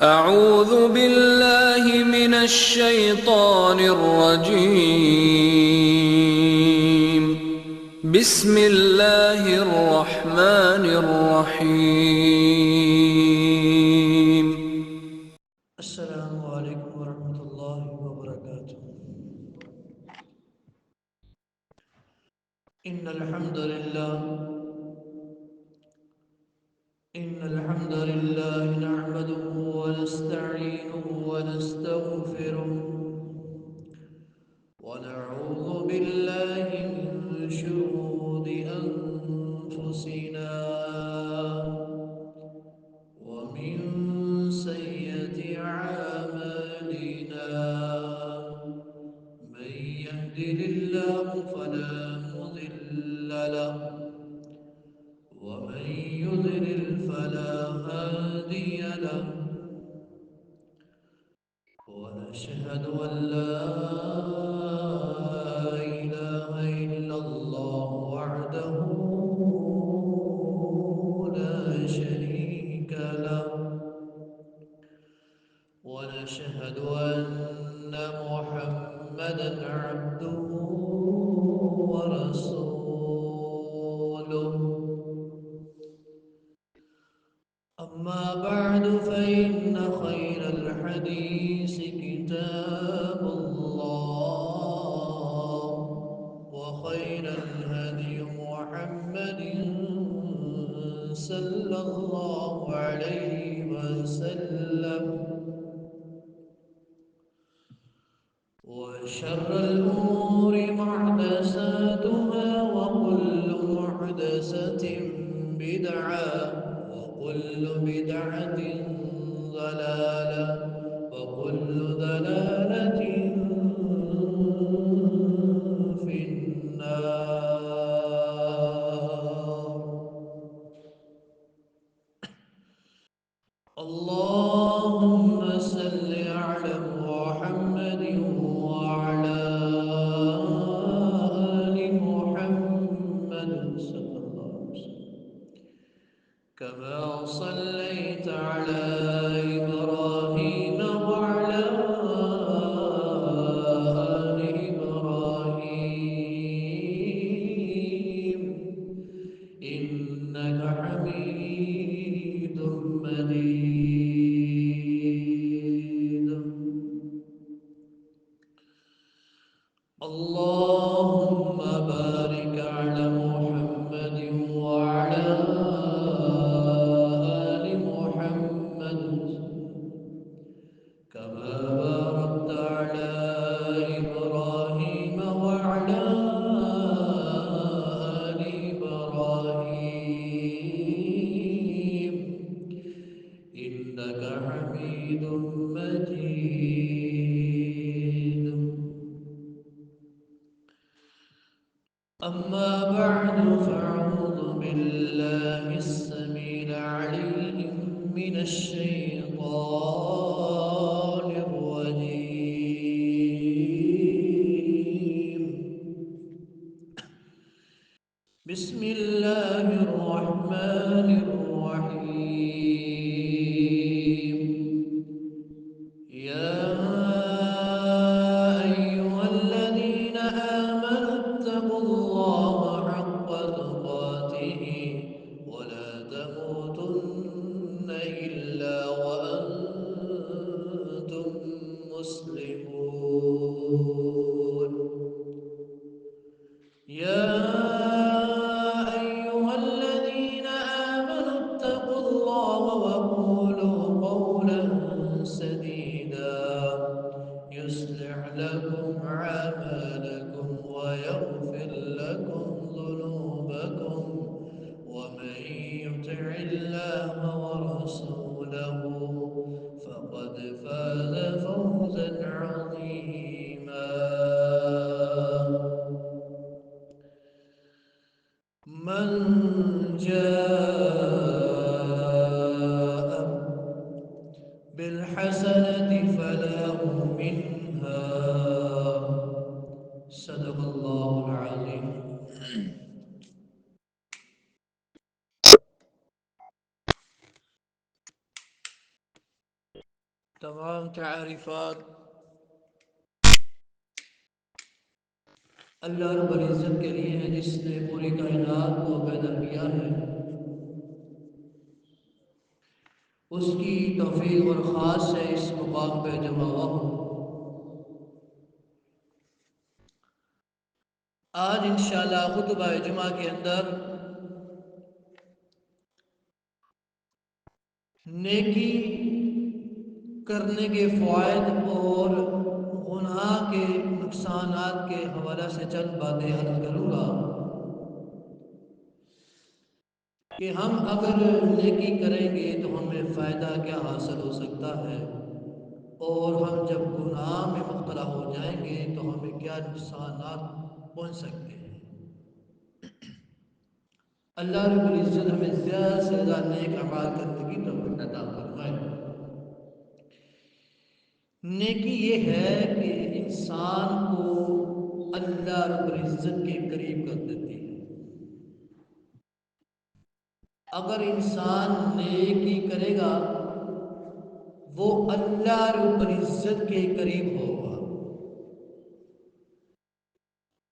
أعوذ بالله من الشيطان الرجيم. بسم الله الرحمن الرحيم. السلام علیکم ورحمۃ اللہ وبرکاتہ۔ ان الحمد للہ نحمده ونستعینه ونستغفره ونعوذ بالله من شرور انفسنا ومن سيئات اعمالنا، من يهده الله فلا مضل له ومن يضلل فلا هادي له، ونشهد أن لا إله إلا الله وحده لا شريك له، ونشهد أن محمدا عبده ورسوله. أما بعد فإن خير الحديث كتاب الله، وخير الهدي محمد صلى الله عليه وسلم، وشر الأمور محدثاتها، وكل محدثة بدعة، وكل بدعة ضلالة، وكل ضلالة في النار. اللهم صل على محمد وعلى آل محمد صلى الله عليه وسلم، كما صليت على إبراهيم وعلى آل إبراهيم إنك حميد مجيد. اللهم بارك على محمد وعلى آل محمد، كما باركت على إبراهيم وعلى آل إبراهيم إنك حميد مجيد. أما بعد فأعوذ بالله السميع العليم من الشيطان الرجيم. بسم الله الرحمن الرحيم. يا أيها الذين آمنوا اتقوا الله حق تقاته ولا تموتن إلا وأنتم مسلمون. يا أيها الذين آمنوا اتقوا الله وقولوا قولا سديدا يصلح لكم أعمالكم ويغفر لكم ذنوبكم، ومن يطع الله ورسوله فقد فاز فوزا عظيما. من جاء بالحسنة فله منها، صدق الله العظيم. تمام تعریفات اللہ رب العزت کے لیے ہے، جس نے پوری کائنات کو پیدا کیا ہے۔ اس کی توفیق اور خاص سے اس مقام پہ جمع ہوا ہوں۔ آج انشاءاللہ خطبہ جمعہ کے اندر نیکی کرنے کے فوائد اور گناہ کے نقصانات کے حوالہ سے چند باتیں عرض کروں گا کہ ہم اگر نیکی کریں گے تو ہمیں فائدہ کیا حاصل ہو سکتا ہے، اور ہم جب گناہ میں مبتلا ہو جائیں گے تو ہمیں کیا نقصانات پہنچ سکتے ہیں۔ اللہ رب العزت ہمیں زیادہ سے زیادہ نیک اعمال کرنے کی توفیق عطا فرمائے۔ نیکی یہ ہے کہ انسان کو اللہ رب العزت کے قریب کر دیتی ہے۔ اگر انسان نیکی کرے گا وہ اللہ رب العزت کے قریب ہوگا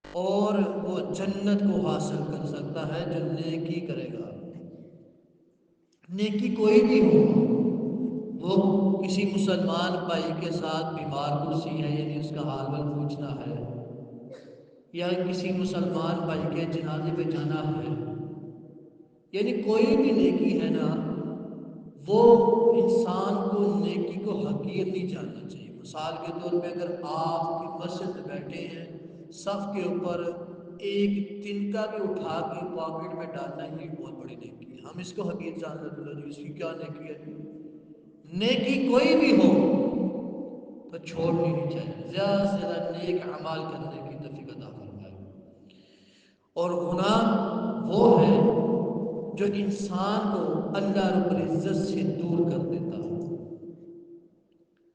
اور وہ جنت کو حاصل کر سکتا ہے جو نیکی کرے گا۔ نیکی کوئی بھی ہو، وہ کسی مسلمان بھائی کے ساتھ بیمار کرسی ہے یعنی اس کا حال وال پوچھنا ہے، یا کسی مسلمان بھائی کے جنازے پہ جانا ہے، یعنی کوئی بھی نیکی ہے نا، وہ انسان کو نیکی کو حقیر نہیں جاننا چاہیے۔ مثال کے طور پہ اگر آپ کی مسجد میں بیٹھے ہیں، صف کے اوپر ایک تنکا بھی اٹھا کے پاکٹ میں ڈالنا ہی بہت بڑی نیکی ہے، ہم اس کو حقیر جان لیتے ہیں، اس کی کیا نیکی ہے۔ نیکی کوئی بھی ہو تو چھوڑنی نہیں چاہیے، زیادہ سے زیادہ نیک اعمال کرنے کی توفیق عطا فرمائے۔ اور گناہ وہ ہے جو انسان کو اللہ رب العزت سے دور کر دیتا ہے،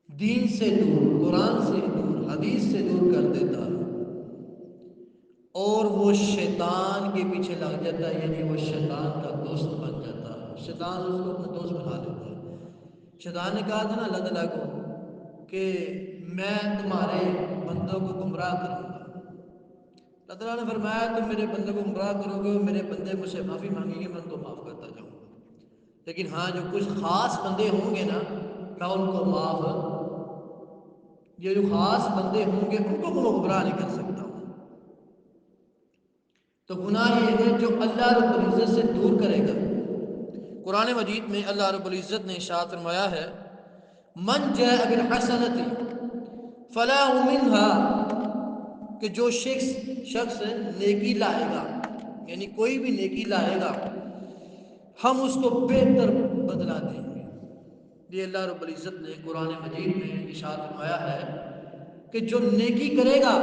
دین سے دور، قرآن سے دور، حدیث سے دور کر دیتا ہے، اور وہ شیطان کے پیچھے لگ جاتا ہے، یعنی وہ شیطان کا دوست بن جاتا ہے، شیطان اس کو اپنا دوست بنا لیتا ہے۔ شیطان نے کہا تھا نا اللہ تعالیٰ کو کہ میں تمہارے بندوں کو گمراہ کروں گا۔ اللہ تعالیٰ نے فرمایا تم میرے بندے کو گمراہ کرو گے، میرے بندے مجھ سے معافی مانگیں گے، میں ان کو معاف کرتا جاؤں گا، لیکن ہاں جو کچھ خاص بندے ہوں گے نا میں ان کو معاف، یہ جو خاص بندے ہوں گے ان کو میں گمراہ نہیں کر سکتا ہوں۔ تو گناہ یہ ہے جو اللہ رب العزت سے دور کرے گا۔ قرآن مجید میں اللہ رب العزت نے ارشاد فرمایا ہے من جاء بالحسنۃ فلاح منها، کہ جو شخص نیکی لائے گا، یعنی کوئی بھی نیکی لائے گا ہم اس کو بہتر بدلہ دیں گے۔ یہ اللہ رب العزت نے قرآن مجید میں ارشاد فرمایا ہے کہ جو نیکی کرے گا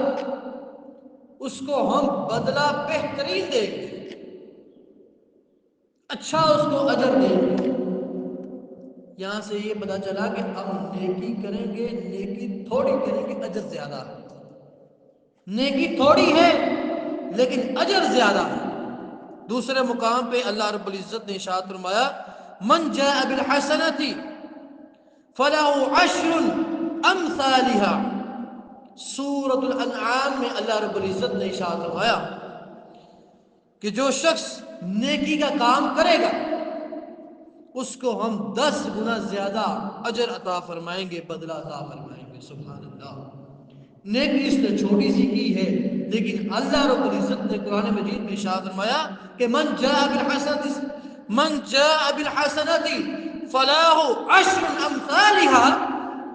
اس کو ہم بدلہ بہترین دیں گے، اچھا اس کو اجر دیں گے۔ یہاں سے یہ پتا چلا کہ ہم نیکی کریں گے، نیکی تھوڑی کریں گے، اجر زیادہ ہے۔ نیکی تھوڑی ہے لیکن اجر زیادہ ہے۔ دوسرے مقام پہ اللہ رب العزت نے ارشاد فرمایا من جاء بالحسنۃ فله عشر امثالها۔ سورۃ الانعام میں اللہ رب العزت نے ارشاد فرمایا کہ جو شخص نیکی کا کام کرے گا اس کو ہم 10 گنا زیادہ اجر عطا فرمائیں گے، بدلہ عطا فرمائیں گے۔ سبحان اللہ، نیکی اس نے چھوٹی سی کی ہے لیکن اللہ رب العزت نے قرآن مجید میں ارشاد فرمایا کہ من جاء بالحسنۃ فلاح عشر امثالها،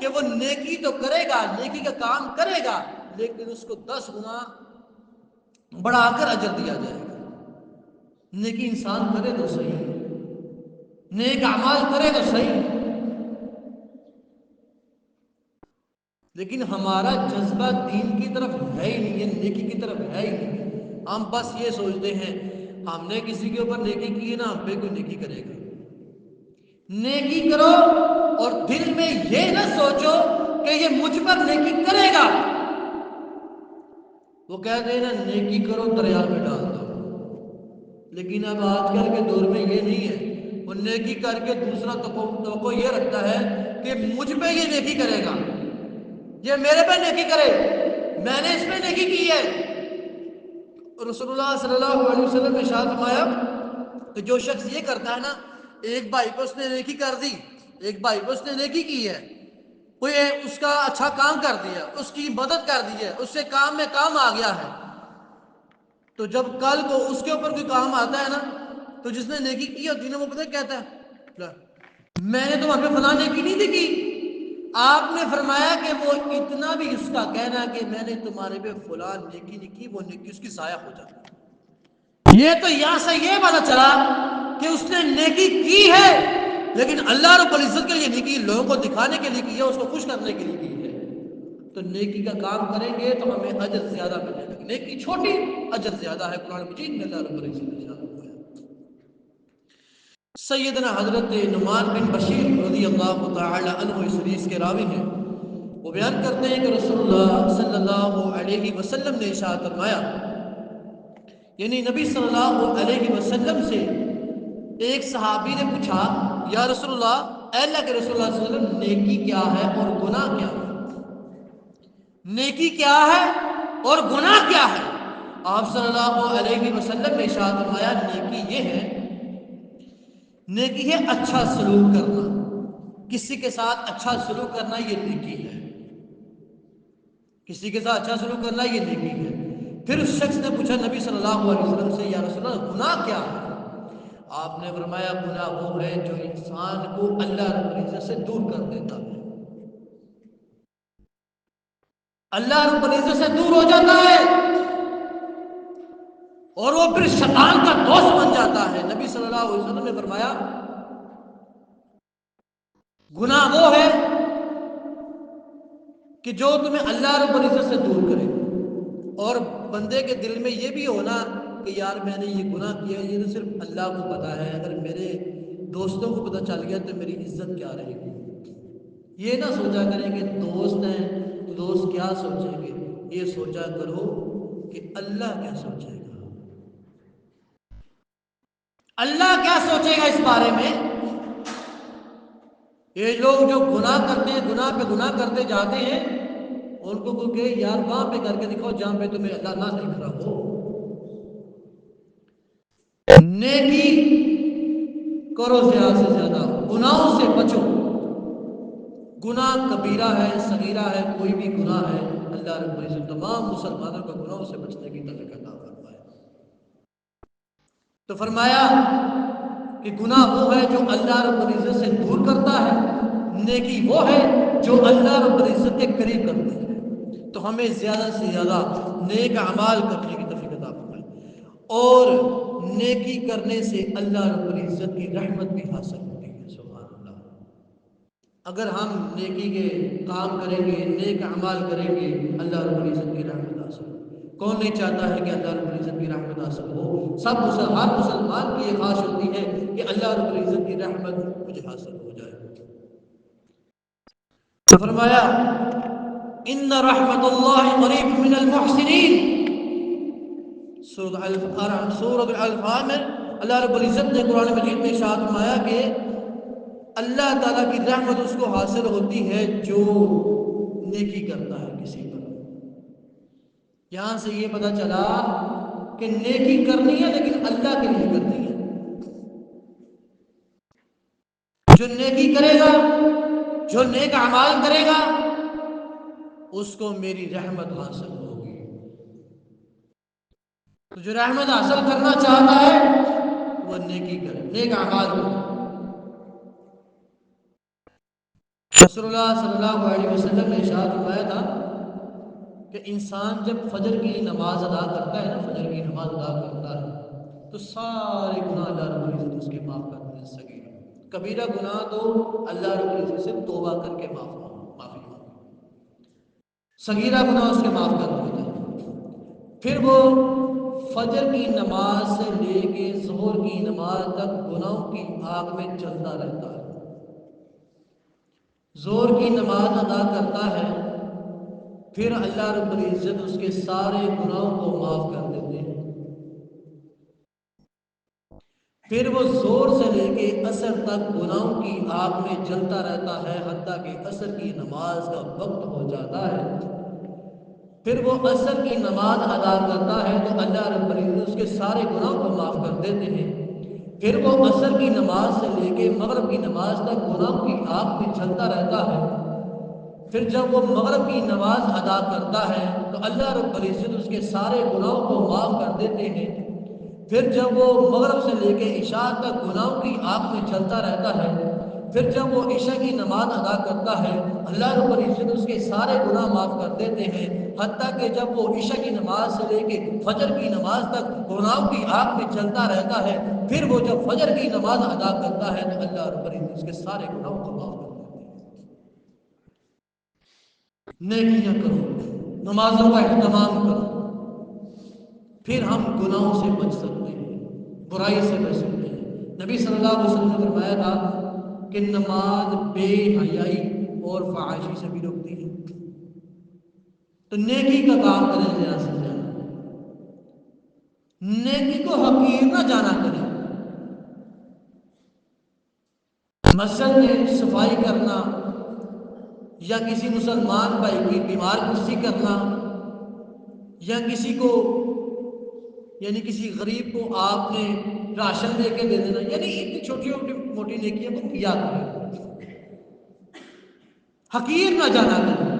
کہ وہ نیکی تو کرے گا، نیکی کا کام کرے گا، لیکن اس کو 10 گنا بڑھا کر اجر دیا جائے گا۔ نیکی انسان کرے تو صحیح، نیک اعمال کرے تو صحیح، لیکن ہمارا جذبہ دین کی طرف ہے ہی نہیں ہے، نیکی کی طرف ہے ہی نہیں۔ ہم بس یہ سوچتے ہیں ہم نے کسی کے اوپر نیکی کی ہے نا، ہم پہ کوئی نیکی کرے گا۔ نیکی کرو اور دل میں یہ نہ سوچو کہ یہ مجھ پر نیکی کرے گا۔ وہ کہتے ہیں نا نیکی کرو دریا میں ڈال دو، لیکن اب آج کل کے دور میں یہ نہیں ہے۔ وہ نیکی کر کے دوسرا توقع یہ رکھتا ہے کہ مجھ پہ یہ نیکی کرے گا، یہ میرے پہ نیکی کرے، میں نے اس پہ نیکی کی ہے۔ رسول اللہ صلی اللہ علیہ وسلم نے ارشاد فرمایا کہ جو شخص یہ کرتا ہے نا، ایک بھائی پہ اس نے نیکی کر دی، ایک بھائی پہ اس نے نیکی کی ہے، کوئی اس کا اچھا کام کر دیا، اس کی مدد کر دی ہے، اس سے کام میں کام آ گیا ہے، تو جب کل کو اس کے اوپر کوئی کام آتا ہے نا، تو جس نے نیکی کی ہوتی ہے نا، وہ پتہ کہتا ہے میں نے تو وہاں پہ فلاں نیکی نہیں دی کی۔ آپ نے فرمایا کہ وہ اتنا بھی اس کا کہنا کہ میں نے تمہارے پہ فلاں نیکی نہیں کی، وہ نیکی اس کی ضائع ہو جاتی۔ یہ تو یہاں سے یہ پتا چلا کہ اس نے نیکی کی ہے، لیکن اللہ رب العزت کے لیے نہیں کی، لوگوں کو دکھانے کے لیے کی ہے، اس کو خوش کرنے کے لیے کی ہے۔ تو نیکی کا کام کریں گے تو ہمیں اجر زیادہ ملے گا، نیکی چھوٹی اجر زیادہ ہے۔ قرآن مجید میں اللہ رب العزت نے ارشاد فرمایا۔ سیدنا حضرت نعمان بن بشیر رضی اللہ تعالی عنہ اس حدیث کے راوی ہیں، وہ بیان کرتے ہیں کہ رسول اللہ صلی اللہ علیہ وسلم نے ارشاد فرمایا، یعنی نبی صلی اللہ علیہ وسلم سے ایک صحابی نے پوچھا، یا رسول اللہ، اے اللہ کے رسول اللہ صلی اللہ علیہ وسلم، نیکی کیا ہے اور گناہ کیا ہے؟ نیکی کیا ہے اور گناہ کیا ہے؟ آپ صلی اللہ علیہ وسلم نے ارشاد فرمایا، نیکی یہ ہے، نیکی ہے اچھا سلوک کرنا، کسی کے ساتھ اچھا سلوک کرنا یہ نیکی ہے، کسی کے ساتھ اچھا سلوک کرنا یہ نیکی ہے۔ پھر اس شخص نے پوچھا نبی صلی اللہ علیہ وسلم سے، یا رسول اللہ، گناہ کیا ہے؟ آپ نے فرمایا، گناہ وہ ہے جو انسان کو اللہ رب العزت سے دور کر دیتا ہے، اللہ رب العزت سے دور ہو جاتا ہے اور وہ پھر شیطان کا دوست بن جاتا ہے۔ نبی صلی اللہ علیہ وسلم نے فرمایا، گناہ وہ ہے کہ جو تمہیں اللہ رب العزت سے دور کرے، اور بندے کے دل میں یہ بھی ہونا کہ یار میں نے یہ گناہ کیا، یہ تو صرف اللہ کو پتا ہے، اگر میرے دوستوں کو پتہ چل گیا تو میری عزت کیا رہے گی۔ یہ نہ سوچا کریں کہ دوست ہیں تو دوست کیا سوچیں گے، یہ سوچا کرو کہ اللہ کیا سوچے گا، اللہ کیا سوچے گا اس بارے میں۔ یہ لوگ جو گناہ کرتے ہیں، گناہ پہ گناہ کرتے جاتے ہیں، ان کو کہ یار وہاں پہ کر کے دکھاؤ جہاں پہ تمہیں اللہ نہ دیکھ رہا ہو۔ نیکی کرو زیادہ سے زیادہ، گناہوں سے بچو۔ گناہ کبیرہ ہے، صغیرہ ہے، کوئی بھی گناہ ہے، اللہ رب العزت تمام مسلمانوں کو گناہوں سے بچنے کی توفیق عطا فرمائے۔ تو فرمایا کہ گناہ وہ ہے جو اللہ رب العزت سے دور کرتا ہے، نیکی وہ ہے جو اللہ رب العزت کے قریب کرتی ہے۔ تو ہمیں زیادہ سے زیادہ نیک اعمال کرنے کی توفیق عطا فرمائے، اور نیکی کرنے سے اللہ رب العزت کی رحمت بھی حاصل ہوتی ہے۔ سبحان اللہ۔ اگر ہم نیکی کے کام کریں گے، نیک اعمال کریں گے، اللہ رب العزت کی رحمت حاصل ہوگی۔ کون نہیں چاہتا ہے کہ اللہ رب العزت کی رحمت حاصل ہو؟ ہر مسلمان کی یہ خواہش ہوتی ہے کہ اللہ رب العزت کی رحمت مجھے حاصل ہو جائے۔ تو فرمایا، ان رحمت اللہ قریب من المحسنین۔ سورۃ الانفال میں اللہ رب العزت نے قرآن مجید میں ارشاد فرمایا کہ اللہ تعالیٰ کی رحمت اس کو حاصل ہوتی ہے جو نیکی کرتا ہے کسی پر۔ یہاں سے یہ پتہ چلا کہ نیکی کرنی ہے لیکن اللہ کے لیے کرنی ہے۔ جو نیکی کرے گا، جو نیک اعمال کرے گا، اس کو میری رحمت حاصل ہوگی۔ تو جو رحمت حاصل کرنا چاہتا ہے وہ نیکی کرے، نیک اعمال کرے۔ رسول اللہ صلی اللہ علیہ وسلم نے ارشاد فرمایا تھا کہ انسان جب فجر کی نماز ادا کرتا ہے نا، فجر کی نماز ادا کرتا ہے تو سارے گناہ اللہ رب العزت اس کے معاف کر دیتے ہیں۔ صغیرہ کبیرہ گناہ تو اللہ رب العزت سے توبہ کر کے معافی مانگے، صغیرہ گناہ اس کے معاف کر دیتے ہیں۔ پھر وہ فجر کی نماز سے لے کے ظہر کی نماز تک گناہوں کی آگ میں جلتا رہتا ہے۔ ظہر کی نماز ادا کرتا ہے، پھر اللہ رب العزت اس کے سارے گناہوں کو معاف کر دیتے ہیں۔ پھر وہ زور سے لے کے عصر تک گناہوں کی آگ میں جلتا رہتا ہے، حتیٰ کہ عصر کی نماز کا وقت ہو جاتا ہے۔ پھر وہ عصر کی نماز ادا کرتا ہے تو اللہ رب العزت اس کے سارے گناہوں کو معاف کر دیتے ہیں۔ پھر وہ عصر کی نماز سے لے کے مغرب کی نماز تک گناہوں کی آگ میں جلتا رہتا ہے۔ پھر جب وہ مغرب کی نماز ادا کرتا ہے تو اللہ رب العزت اس کے سارے گناہوں کو معاف کر دیتے ہیں۔ پھر جب وہ مغرب سے لے کے عشاء تک گناہوں کی آگ میں جلتا رہتا ہے، پھر جب وہ عشاء کی نماز ادا کرتا ہے اللہ رب العزت اس کے سارے گناہ معاف کر دیتے ہیں، حتیٰ کہ جب وہ عشاء کی نماز سے لے کے فجر کی نماز تک گناہوں کی آگ میں جلتا رہتا ہے، پھر وہ جب فجر کی نماز ادا کرتا ہے تو اللہ رب العزت اس کے سارے گناہوں کو معاف کر دیتے ہیں۔ نیکیاں کرو، نمازوں کا اہتمام کرو، پھر ہم گناہوں سے بچ سکتے ہیں، برائی سے بچ سکتے ہیں۔ نبی صلی اللہ علیہ وسلم نے فرمایا تھا کہ نماز بے حیائی اور فحاشی سے بھی روکتی ہے، تو نیکی کا کام کریں زیادہ سے زیادہ، نیکی کو حقیر نہ جانا کریں۔ مسجد میں صفائی کرنا یا کسی مسلمان بھائی کی بیمار پرسی کرنا یا کسی کو یعنی کسی غریب کو آپ نے راشن لے کے دے دینا، یعنی اتنی چھوٹی موٹی نیکیاں کو کیا کریں، حقیر نہ جانا کریں،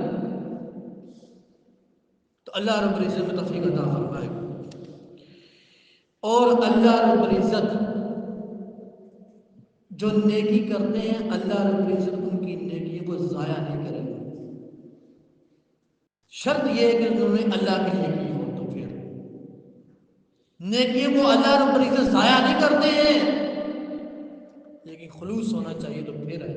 تو اللہ رب العزت میں توفیق عطا فرمائے گا۔ اور اللہ رب العزت جو نیکی کرتے ہیں اللہ رب العزت ان کی نیکیوں کو ضائع نہیں کرے گا، شرط یہ ہے کہ انہوں نے اللہ کے لیے کی ہو، تو پھر نیکیوں کو اللہ رب العزت ضائع نہیں کرتے ہیں، لیکن خلوص ہونا چاہیے تو پھر ہے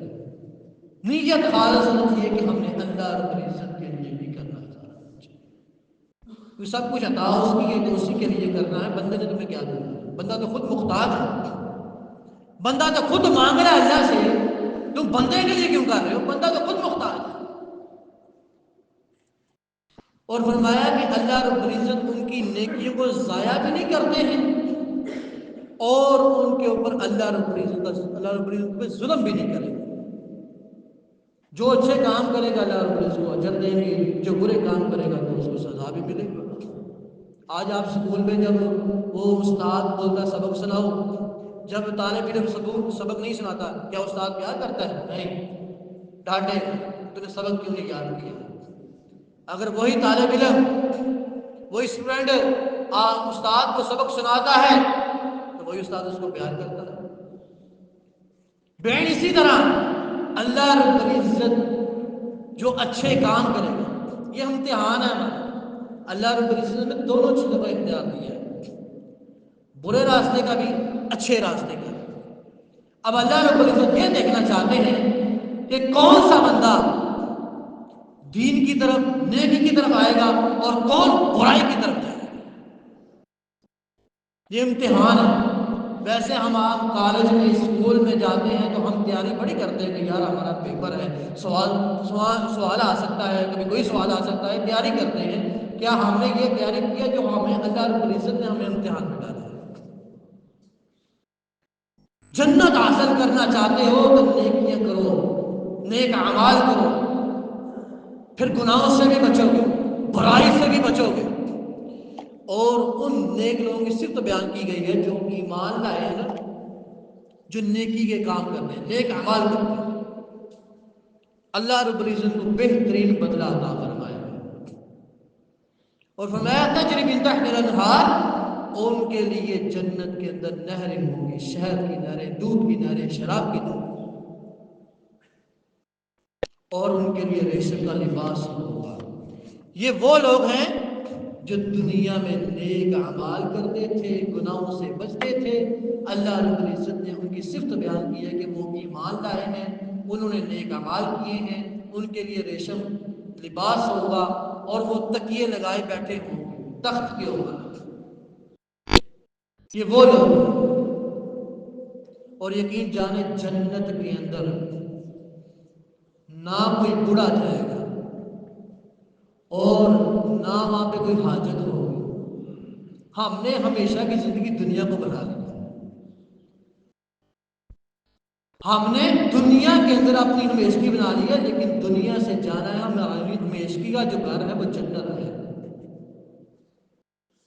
نیت خالص ہوتی ہے کہ ہم نے اللہ رب العزت کے لیے بھی کرنا چاہیے، سب کچھ عطا اس کی ہے تو اسی کے لیے کرنا ہے، بندے نے تمہیں کیا دینا ہے، بندہ تو خود محتاج ہے، بندہ تو خود مانگ رہا ہے اللہ سے، تم بندے کے لیے کیوں کر رہے ہو؟ بندہ تو خود محتاج ہے۔ اور فرمایا کہ اللہ رب العزت ان کی نیکیوں کو ضائع بھی نہیں کرتے ہیں اور ان کے اوپر اللہ رب العزت پہ ظلم بھی نہیں کرے گا۔ جو اچھے کام کرے گا اللہ رب العزت کو اجر دیں گے، جو برے کام کرے گا تو اس کو سزا بھی ملے گا۔ آج آپ اسکول میں جب وہ استاد بولتا سبق سناؤ، جب طالب علم سبق نہیں سناتا کیا استاد پیار کرتا ہے؟ نہیں، ڈانٹے تو نے سبق کیوں نہیں یاد کیا؟ اگر وہی طالب علم وہی اسٹوڈنٹ استاد کو سبق سناتا ہے تو وہی استاد اس کو پیار کرتا ہے۔ بین اسی طرح اللہ رب العزت جو اچھے کام کرے گا، یہ امتحان ہے ہمارا، اللہ رب العزت نے دونوں چیزوں کا اختیار دیا ہے، برے راستے کا بھی اچھے راستے کا بھی۔ اب اللہ رب العزت یہ دیکھنا چاہتے ہیں کہ کون سا بندہ دین کی طرف نیکی کی طرف آئے گا اور کون برائی کی طرف جائے گا، یہ امتحان ہے۔ ویسے ہم آپ کالج میں اسکول میں جاتے ہیں تو ہم تیاری بڑی کرتے ہیں کہ یار ہمارا پیپر ہے، سوال آ سکتا ہے، کبھی کوئی سوال آ سکتا ہے، تیاری کرتے ہیں۔ کیا ہم نے یہ تیاری کیا جو ہمیں اللہ رب العزت نے ہمیں امتحان میں ڈالا ہے؟ جنت حاصل کرنا چاہتے ہو تو نیکیاں کرو، نیک اعمال کرو، پھر گناہوں سے بھی بچو گے، برائی سے بھی بچو گے۔ اور ان نیک لوگوں کی صفت بیان کی گئی ہے جو ایمان لائے ہیں نا، جو نیکی کے کام کرتے ہیں، نیک اعمال کرتے ہیں، اللہ رب العزت کو بہترین بدلہ عطا فرمائے گا۔ اور فرمایا تجری من تحت الانہار، اور ان کے لیے جنت کے اندر نہریں ہوں گی، شہد کی نہریں، دودھ کی نہریں، شراب کی نہریں، اور ان کے لیے ریشم کا لباس ہوگا۔ یہ وہ لوگ ہیں جو دنیا میں نیک اعمال کرتے تھے، گناہوں سے بچتے تھے، اللہ رب العزت نے ان کی صفت بیان کی ہے کہ وہ ایمان لائے ہیں، انہوں نے نیک اعمال کیے ہیں، ان کے لیے ریشم لباس ہوگا اور وہ تکیے لگائے بیٹھے ہوں گے تخت کے اوپر۔ یہ وہ لوگ، اور یقین جانے جنت کے اندر نہ کوئی بوڑھا جائے گا اور نہ وہاں پہ کوئی حاجت ہوگی، ہم نے ہمیشہ کی زندگی دنیا کو بنا لی، ہم نے دنیا کے اندر اپنی نمائشگی بنا لی ہے، لیکن دنیا سے جانا ہے ہماری نمائشگی کا جو گھر ہے وہ جنت ہے۔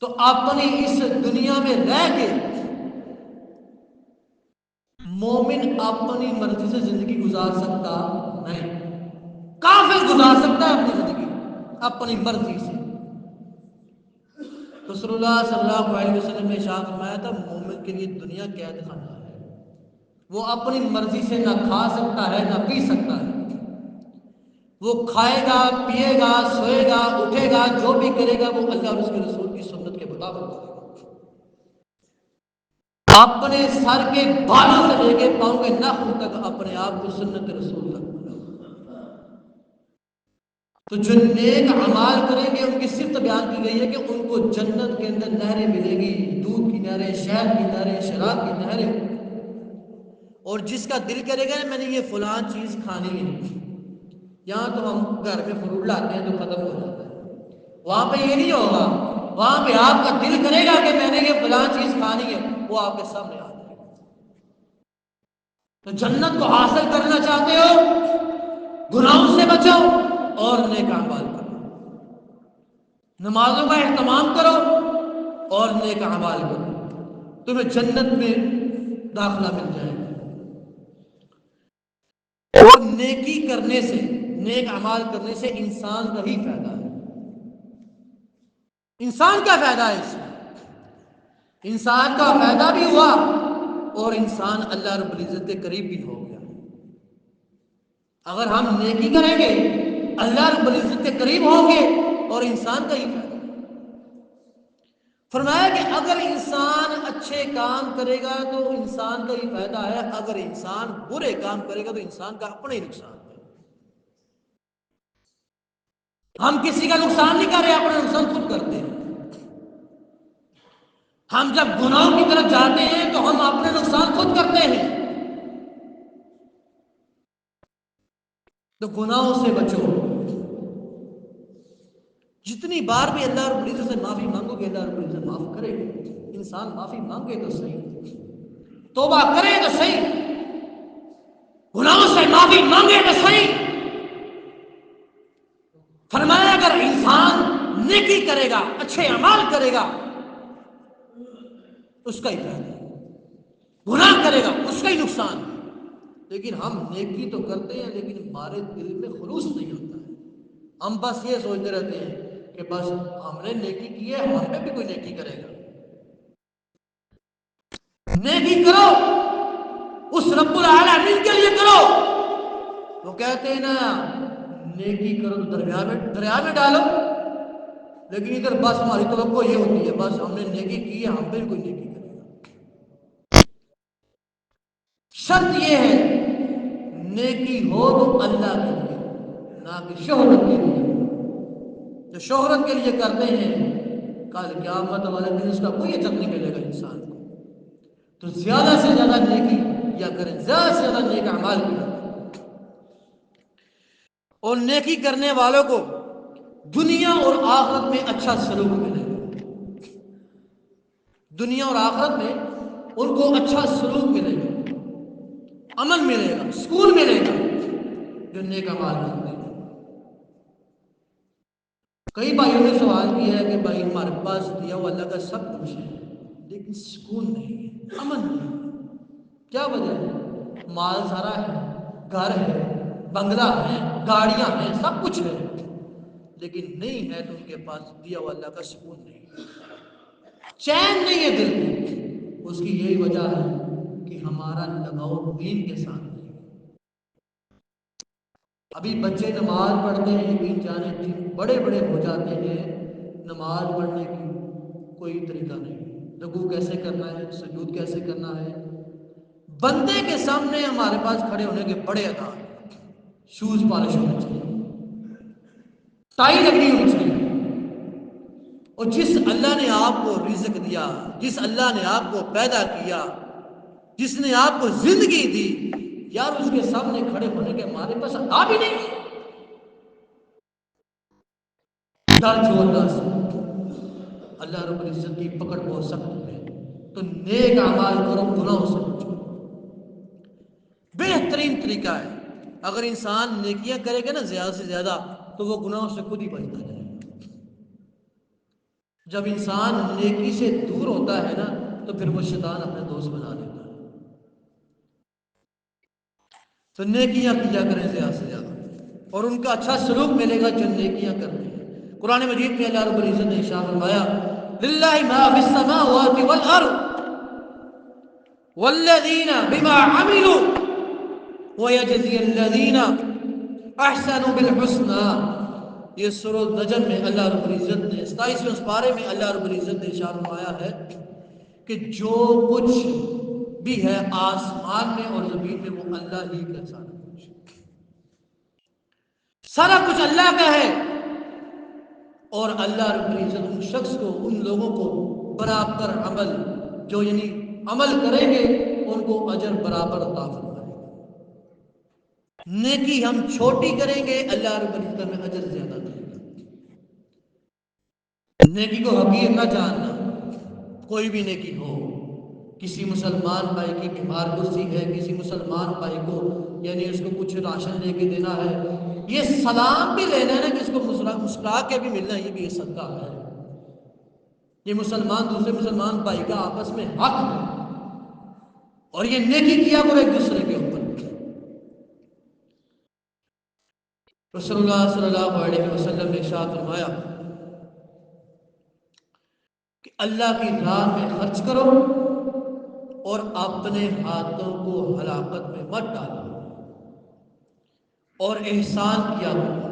تو اپنی اس دنیا میں رہ کے مومن اپنی مرضی سے زندگی گزار سکتا نہیں، کافر گزار سکتا ہے اپنی زندگی اپنی مرضی سے۔ رسول اللہ صلی اللہ علیہ وسلم نے ارشاد فرمایا تھا مومن کے لیے دنیا قید خانہ ہے، وہ اپنی مرضی سے نہ کھا سکتا ہے نہ پی سکتا ہے، وہ کھائے گا پیے گا سوئے گا اٹھے گا، جو بھی کرے گا وہ اللہ اور اس کے رسول کی سنت کے مطابق کرے گا۔ اپنے سر کے بالوں سے لے کے پاؤں کے ناخن تک اپنے آپ کو سنت رسول تک بناؤ۔ تو جو نیک اعمال کریں گے ان کی صفت بیان کی گئی ہے کہ ان کو جنت کے اندر نہریں ملے گی، دودھ کی نہریں، شہد کی نہریں، شراب کی نہریں۔ اور جس کا دل کرے گا میں نے یہ فلاں چیز کھانی ہے، یہاں تو ہم گھر میں فروٹ لاتے ہیں تو ختم ہو جاتا ہے، وہاں پہ یہ نہیں ہوگا، وہاں پہ آپ کا دل کرے گا کہ میں نے یہ فلاں چیز کھانی ہے، وہ آپ کے سامنے آ جائے گا۔ تو جنت کو حاصل کرنا چاہتے ہو، گناہوں سے بچو اور نیک اعمال کرو، نمازوں کا اہتمام کرو اور نیک اعمال کرو، تمہیں جنت میں داخلہ مل جائے گا۔ اور نیکی کرنے سے، نیک اعمال کرنے سے انسان کا ہی فائدہ ہے۔ انسان کا فائدہ ہے، اس میں انسان کا فائدہ بھی ہوا اور انسان اللہ رب العزت کے قریب بھی ہو گیا۔ اگر ہم نیکی کریں گے اللہ رب العزت کے قریب ہوں گے اور انسان کا ہی فائدہ۔ فرمایا کہ اگر انسان اچھے کام کرے گا تو انسان کا ہی فائدہ ہے، اگر انسان برے کام کرے گا تو انسان کا اپنا ہی نقصان ہے۔ ہم کسی کا نقصان نہیں کر رہے، اپنا نقصان خود کرتے ہیں۔ ہم جب گناہوں کی طرف جاتے ہیں تو ہم اپنے نقصان خود کرتے ہیں۔ تو گناہوں سے بچو، جتنی بار بھی اللہ رب العزت سے معافی مانگو گے اللہ رب العزت معاف کرے گا۔ انسان معافی مانگے تو صحیح، توبہ کرے تو صحیح، گناہوں سے معافی مانگے تو صحیح۔ فرمایا اگر انسان نیکی کرے گا، اچھے اعمال کرے گا، اس کا ہی فائدہ ہے، گناہ کرے گا اس کا ہی نقصان ہے۔ لیکن ہم نیکی تو کرتے ہیں لیکن ہمارے دل میں خلوص نہیں ہوتا ہے، ہم بس یہ سوچتے رہتے ہیں کہ بس ہم نے نیکی کی ہے، ہم پہ بھی کوئی نیکی کرے گا۔ نیکی کرو اس رب العالمین کے لیے کرو۔ وہ کہتے ہیں نا نیکی کرو تو دریا میں ڈالو، لیکن ادھر بس ہماری توقع یہ ہوتی ہے بس ہم نے نیکی کی ہے، ہم پہ بھی کوئی نیکی کرے گا۔ شرط یہ ہے نیکی ہو تو اللہ کے لیے، نہ کہ شہرت کے لیے۔ جو شہرت کے لیے کرتے ہیں کل قیامت والے دن اس کا کوئی اجر نہیں ملے گا انسان کو۔ تو زیادہ سے زیادہ نیکی یا کریں، زیادہ سے زیادہ نیک اعمال کیا، اور نیکی کرنے والوں کو دنیا اور آخرت میں اچھا سلوک ملے گا۔ دنیا اور آخرت میں ان کو اچھا سلوک ملے گا، امن ملے گا، سکون ملے گا، جو نیک اعمال کرتے ہیں۔ کئی بھائیوں نے سوال کیا ہے کہ بھائی ہمارے پاس دیا ہوا اللہ کا سب کچھ ہے لیکن سکون نہیں ہے، امن نہیں ہے، کیا وجہ ہے؟ مال سارا ہے، گھر ہے، بنگلہ ہے، گاڑیاں ہیں، سب کچھ ہے، لیکن نہیں ہے تو ان کے پاس دیا ہوا اللہ کا سکون نہیں ہے، چین نہیں ہے دل میں۔ اس کی یہی وجہ ہے کہ ہمارا لگاؤ دین کے ساتھ نہیں ہے۔ ابھی بچے نماز پڑھتے ہیں یقین جانے بڑے بڑے ہو جاتے ہیں، نماز پڑھنے کی کوئی طریقہ نہیں، رکوع کیسے کرنا ہے، سجود کیسے کرنا ہے۔ بندے کے سامنے ہمارے پاس کھڑے ہونے کے بڑے آداب ہیں، شوز پالش ہونے چاہیے، ٹائی لگنی ہونی چاہیے۔ اور جس اللہ نے آپ کو رزق دیا، جس اللہ نے آپ کو پیدا کیا، جس نے آپ کو زندگی دی، یار اس کے سامنے کھڑے ہونے کے ہمارے پاس آداب ہی نہیں۔ ڈر جو اللہ سے، اللہ رب العزت کی پکڑ بہت سخت ہے، تو نیک اعمال کرو، گناہوں سے بچو۔ بے بہترین طریقہ ہے. اگر انسان نیکیاں کرے گا نا زیادہ سے زیادہ تو وہ گناہوں سے خود ہی بچتا جائے گا. جب انسان نیکی سے دور ہوتا ہے نا تو پھر وہ شیطان اپنے دوست بنا لیتا ہے. تو نیکیاں کیا کریں زیادہ سے زیادہ اور ان کا اچھا سلوک ملے گا جو نیکیاں کرتے ہیں. قرآن مجید میں اللہ رب العزت نے ارشاد فرمایا للہ ما فی السماوات والارض والذین بما عملوا ویجزی الذین احسنوا بالحسنى. یہ سورۃ النجم میں اللہ رب العزت نے 27ویں پارے میں اللہ رب العزت نے ارشاد فرمایا ہے کہ جو کچھ بھی ہے آسمان میں اور زمین میں وہ اللہ ہی کا سارا کچھ اللہ کا ہے. اور اللہ رب العزت ان شخص کو ان لوگوں کو برابر عمل جو یعنی عمل کریں گے ان کو اجر برابر عطا فرمائے گا. نیکی ہم چھوٹی کریں گے اللہ رب العزت ہمیں اجر زیادہ دے گا. نیکی کو حقیر نہ جاننا. کوئی بھی نیکی ہو, کسی مسلمان بھائی کی بیمار کرسی ہے, کسی مسلمان بھائی کو یعنی اس کو کچھ راشن لے کے دینا ہے, یہ سلام بھی لینا ہے نا کہ اس کو مسکرا کے بھی ملنا, یہ بھی صدقہ ہے. یہ مسلمان دوسرے مسلمان بھائی کا آپس میں حق ہے اور یہ نیکی کیا کرو ایک دوسرے کے اوپر. رسول اللہ صلی اللہ علیہ وسلم نے ارشاد فرمایا کہ اللہ کی راہ میں خرچ کرو اور اپنے ہاتھوں کو ہلاکت میں مت ڈالو اور احسان کیا کرو,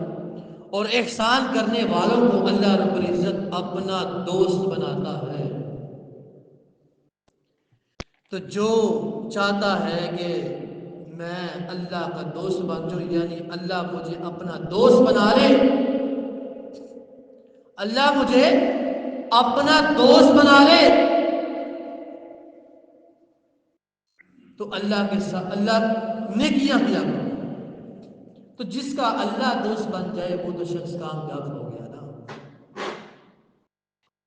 اور احسان کرنے والوں کو اللہ رب العزت اپنا دوست بناتا ہے. تو جو چاہتا ہے کہ میں اللہ کا دوست بن جاؤں یعنی اللہ مجھے اپنا دوست بنا لے, اللہ مجھے اپنا دوست بنا لے, تو اللہ کے ساتھ اللہ نیکیاں کیا کرو. تو جس کا اللہ دوست بن جائے وہ تو شخص کامیاب ہو گیا نا.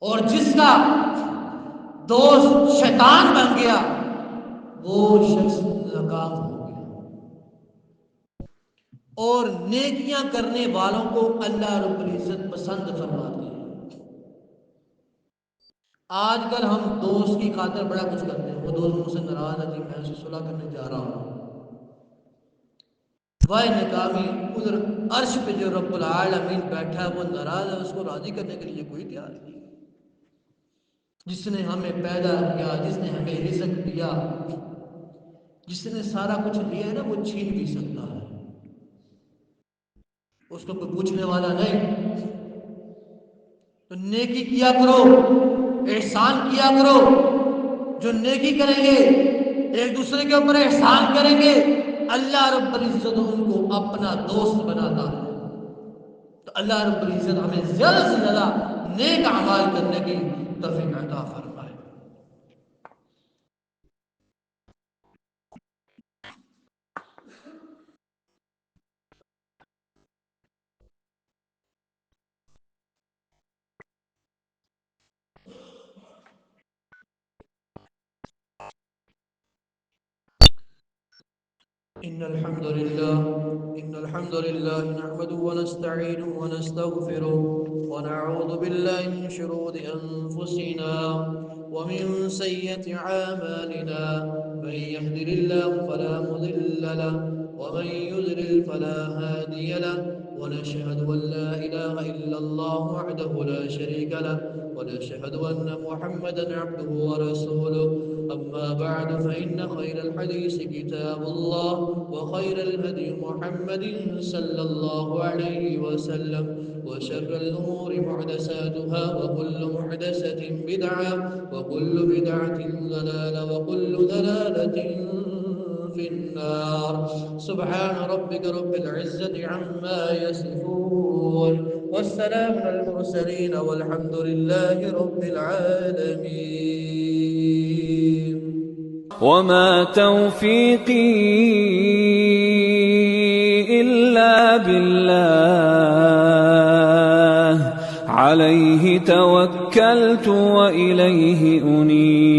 اور جس کا دوست شیطان بن گیا وہ شخص ناکام ہو گیا. اور نیکیاں کرنے والوں کو اللہ رب العزت پسند فرماتے ہیں. آج کل ہم دوست کی خاطر بڑا کچھ کرتے ہیں. وہ دوست مجھ سے ناراض ہے جی میں اسے صلح کرنے جا رہا ہوں. وائے نکامی ادھر عرش پہ جو رب العالمین بیٹھا ہے وہ ناراض ہے, اس کو راضی کرنے کے لیے کوئی تیار نہیں. جس نے ہمیں پیدا کیا, جس نے ہمیں رزق دیا, جس نے سارا کچھ دیا ہے نا وہ چھین بھی سکتا ہے, اس کو کوئی پوچھنے والا نہیں. تو نیکی کیا کرو, احسان کیا کرو. جو نیکی کریں گے ایک دوسرے کے اوپر احسان کریں گے اللہ رب العزت ان کو اپنا دوست بناتا ہے. تو اللہ رب العزت ہمیں زیادہ سے زیادہ نیک اعمال کرنے کی توفیق عطا فرمائے. إن الحمد لله نحمده ونستعينه ونستغفره ونعوذ بالله من شرور أنفسنا ومن سيئة أعمالنا. من يهده الله فلا مضل له ومن يضلل فلا هادي له. ونشهد أن لا إله إلا الله وحده لا شريك له ونشهد أن محمدا عبده ورسوله. أما بعد فإن خير الحديث كتاب الله وخير الهدي محمد صلى الله عليه وسلم وشر الأمور محدثاتها وكل محدثة بدعة وكل بدعة ضلالة وكل ضلالة في النار. سبحان ربك رب العزة عما يصفون والسلام على المرسلين والحمد لله رب العالمين. وما توفيقي إلا بالله عليه توكلت وإليه أنيب.